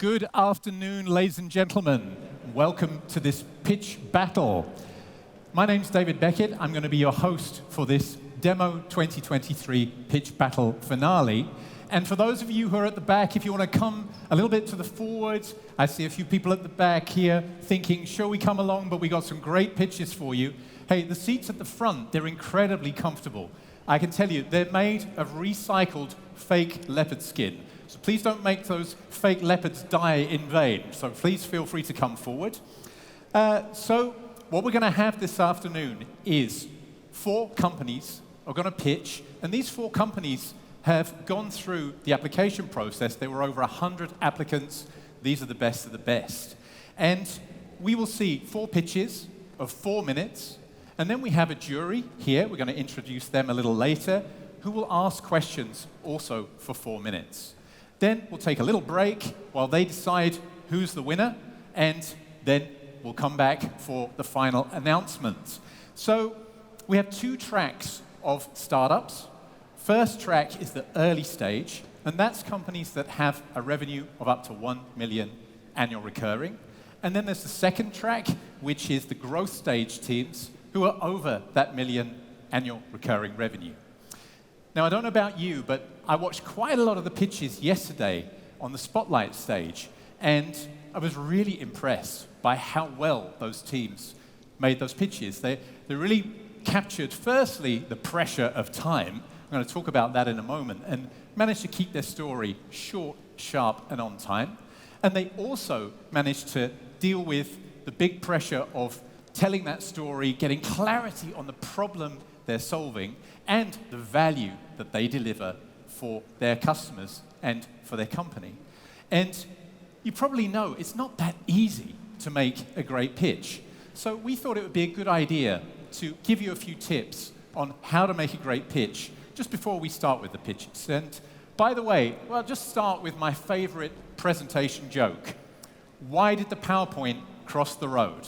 Good afternoon, ladies and gentlemen. Welcome to this pitch battle. My name's David Beckett. I'm going to be your host for this Demo 2023 Pitch Battle finale. And for those of you who are at the back, if you want to come a little bit to the forward, I see a few people at the back here thinking, shall we come along? But we got some great pitches for you. Hey, the seats at the front, they're incredibly comfortable. I can tell you, they're made of recycled fake leopard skin. So please don't make those fake leopards die in vain. So please feel free to come forward. So what we're going to have this afternoon is 4 companies are going to pitch. And these 4 companies have gone through the application process. There were over 100 applicants. These are the best of the best. And we will see 4 pitches of 4 minutes. And then we have a jury here. We're going to introduce them a little later, who will ask questions also for 4 minutes. Then we'll take a little break while they decide who's the winner, and then we'll come back for the final announcement. So we have 2 tracks of startups. First track is the early stage, and that's companies that have a revenue of up to 1 million annual recurring. And then there's the second track, which is the growth stage teams who are over that million annual recurring revenue. Now, I don't know about you, but I watched quite a lot of the pitches yesterday on the spotlight stage, and I was really impressed by how well those teams made those pitches. They really captured, firstly, the pressure of time. I'm going to talk about that in a moment, and managed to keep their story short, sharp, and on time. And they also managed to deal with the big pressure of telling that story, getting clarity on the problem they're solving, and the value that they deliver for their customers and for their company. And you probably know it's not that easy to make a great pitch. So we thought it would be a good idea to give you a few tips on how to make a great pitch just before we start with the pitches. And by the way, well, just start with my favorite presentation joke. Why did the PowerPoint cross the road?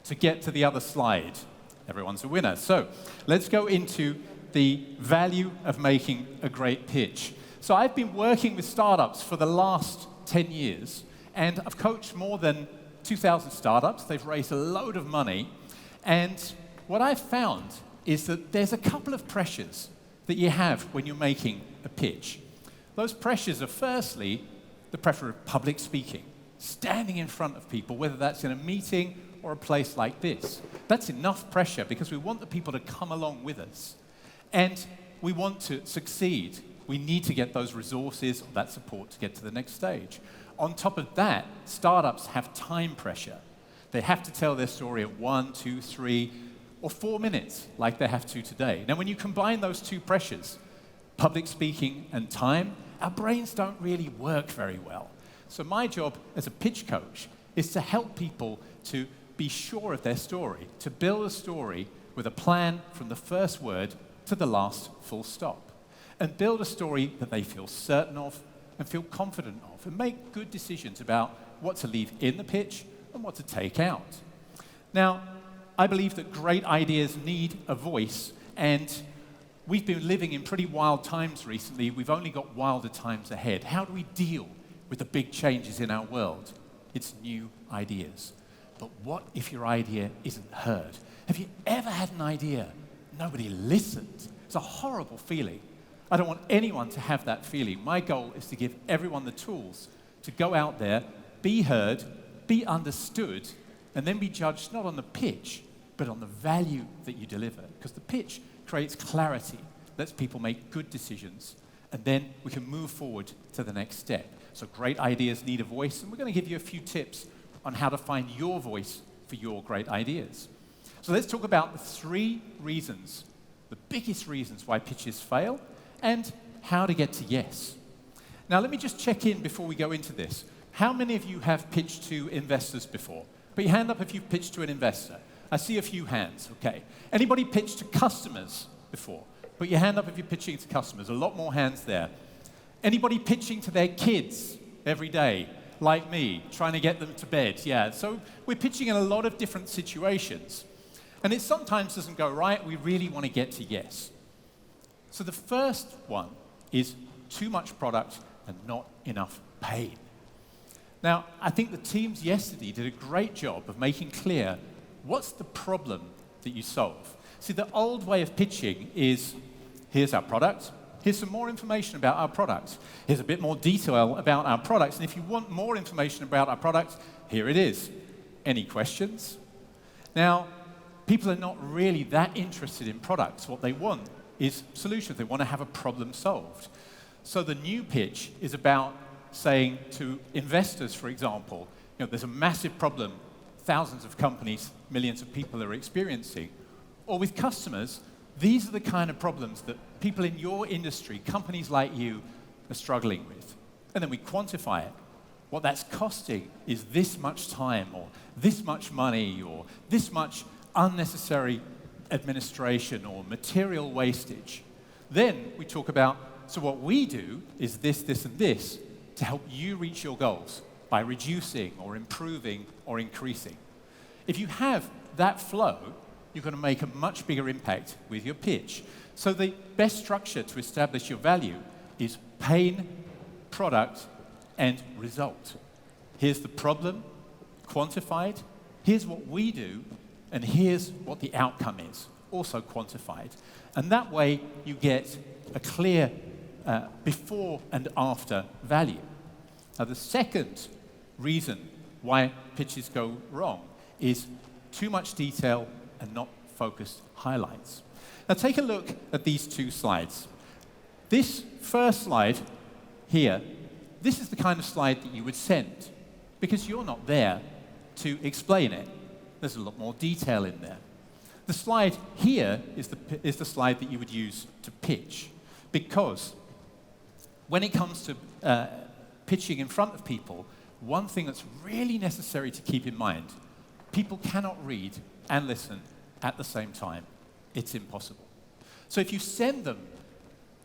To get to the other slide. Everyone's a winner. So let's go into the value of making a great pitch. So I've been working with startups for the last 10 years, and I've coached more than 2,000 startups. They've raised a load of money. And what I've found is that there's a couple of pressures that you have when you're making a pitch. Those pressures are, firstly, the pressure of public speaking, standing in front of people, whether that's in a meeting or a place like this. That's enough pressure because we want the people to come along with us. And we want to succeed. We need to get those resources or that support to get to the next stage. On top of that, startups have time pressure. They have to tell their story at 1, 2, 3, or 4 minutes, like they have to today. Now, when you combine those 2 pressures, public speaking and time, our brains don't really work very well. So my job as a pitch coach is to help people to be sure of their story, to build a story with a plan from the first word to the last full stop, and build a story that they feel certain of and feel confident of, and make good decisions about what to leave in the pitch and what to take out. Now, I believe that great ideas need a voice, and we've been living in pretty wild times recently. We've only got wilder times ahead. How do we deal with the big changes in our world? It's new ideas. But what if your idea isn't heard? Have you ever had an idea? Nobody listened. It's a horrible feeling. I don't want anyone to have that feeling. My goal is to give everyone the tools to go out there, be heard, be understood, and then be judged not on the pitch, but on the value that you deliver. Because the pitch creates clarity, lets people make good decisions, and then we can move forward to the next step. So great ideas need a voice, and we're going to give you a few tips on how to find your voice for your great ideas. So let's talk about the 3 reasons, the biggest reasons why pitches fail, and how to get to yes. Now, let me just check in before we go into this. How many of you have pitched to investors before? Put your hand up if you've pitched to an investor. I see a few hands, okay. Anybody pitched to customers before? Put your hand up if you're pitching to customers. A lot more hands there. Anybody pitching to their kids every day? Like me, trying to get them to bed. Yeah, so we're pitching in a lot of different situations. And it sometimes doesn't go right. We really want to get to yes. So the first one is too much product and not enough pain. Now, I think the teams yesterday did a great job of making clear what's the problem that you solve. See, the old way of pitching is, here's our product, here's some more information about our product, here's a bit more detail about our products, and if you want more information about our product, here it is. Any questions? Now, people are not really that interested in products. What they want is solutions. They want to have a problem solved. So the new pitch is about saying to investors, for example, there's a massive problem thousands of companies, millions of people are experiencing. Or with customers, these are the kind of problems that people in your industry, companies like you, are struggling with. And then we quantify it. What that's costing is this much time, or this much money, or this much unnecessary administration, or material wastage. Then we talk about, so what we do is this, this, and this to help you reach your goals by reducing, or improving, or increasing. If you have that flow, you're going to make a much bigger impact with your pitch. So the best structure to establish your value is pain, product, and result. Here's the problem, quantified. Here's what we do, and here's what the outcome is, also quantified. And that way, you get a clear before and after value. Now, the second reason why pitches go wrong is too much detail and not focused highlights. Now, take a look at these two slides. This first slide here, this is the kind of slide that you would send, because you're not there to explain it. There's a lot more detail in there. The slide here is the slide that you would use to pitch, because when it comes to pitching in front of people, one thing that's really necessary to keep in mind, people cannot read and listen at the same time. It's impossible. So if you send them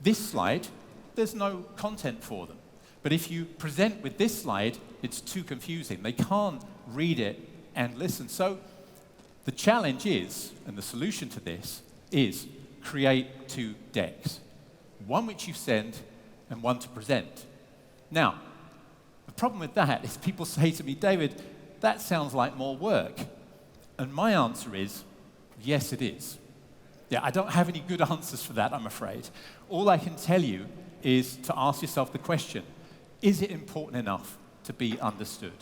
this slide, there's no content for them. But if you present with this slide, it's too confusing. They can't read it and listen. So the challenge is, and the solution to this, is create two decks. One which you send and one to present. Now, the problem with that is people say to me, David, that sounds like more work. And my answer is, yes, it is. Yeah, I don't have any good answers for that, I'm afraid. All I can tell you is to ask yourself the question, is it important enough to be understood?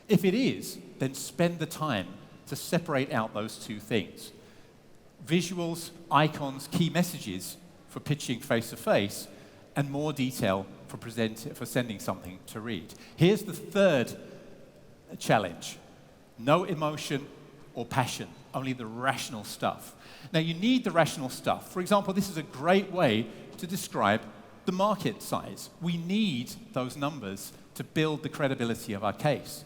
If it is, then spend the time to separate out those two things. Visuals, icons, key messages for pitching face-to-face, and more detail for sending something to read. Here's the third challenge. No emotion or passion, only the rational stuff. Now, you need the rational stuff. For example, this is a great way to describe the market size. We need those numbers to build the credibility of our case.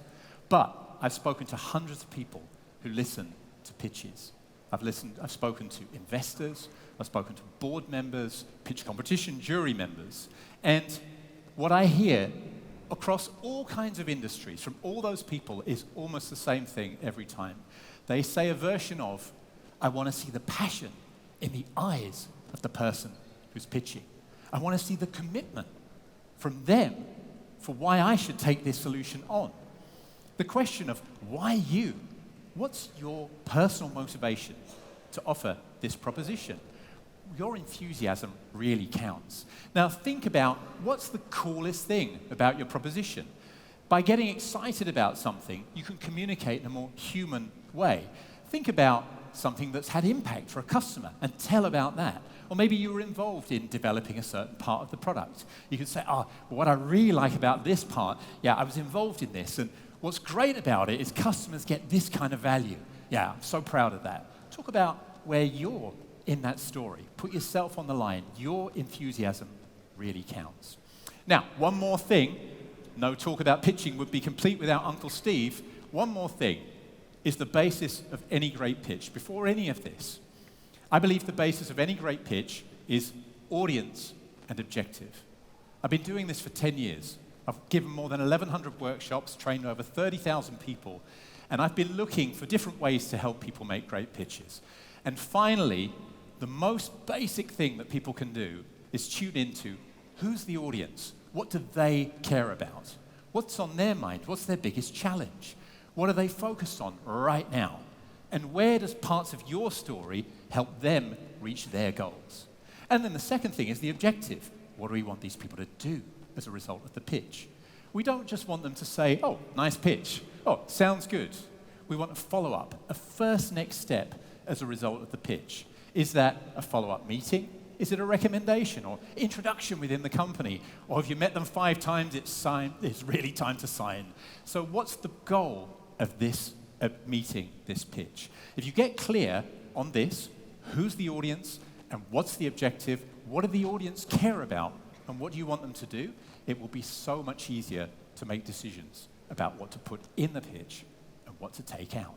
But I've spoken to hundreds of people who listen to pitches. I've spoken to investors, I've spoken to board members, pitch competition jury members, and what I hear across all kinds of industries from all those people is almost the same thing every time. They say a version of, I want to see the passion in the eyes of the person who's pitching. I want to see the commitment from them for why I should take this solution on. The question of why you? What's your personal motivation to offer this proposition? Your enthusiasm really counts. Now think about what's the coolest thing about your proposition. By getting excited about something, you can communicate in a more human way. Think about something that's had impact for a customer and tell about that. Or maybe you were involved in developing a certain part of the product. You can say, what I really like about this part, I was involved in this, and what's great about it is customers get this kind of value. Yeah, I'm so proud of that. Talk about where you're in that story. Put yourself on the line. Your enthusiasm really counts. Now, one more thing. No talk about pitching would be complete without Uncle Steve. One more thing is the basis of any great pitch. Before any of this, I believe the basis of any great pitch is audience and objective. I've been doing this for 10 years. I've given more than 1,100 workshops, trained over 30,000 people, and I've been looking for different ways to help people make great pitches. And finally, the most basic thing that people can do is tune into who's the audience? What do they care about? What's on their mind? What's their biggest challenge? What are they focused on right now? And where does parts of your story help them reach their goals? And then the second thing is the objective. What do we want these people to do as a result of the pitch? We don't just want them to say, oh, nice pitch. Oh, sounds good. We want a follow-up, a first next step as a result of the pitch. Is that a follow-up meeting? Is it a recommendation or introduction within the company? Or have you met them 5 times, it's really time to sign. So what's the goal of this meeting, this pitch? If you get clear on this, who's the audience and what's the objective, what do the audience care about and what do you want them to do, it will be so much easier to make decisions about what to put in the pitch and what to take out.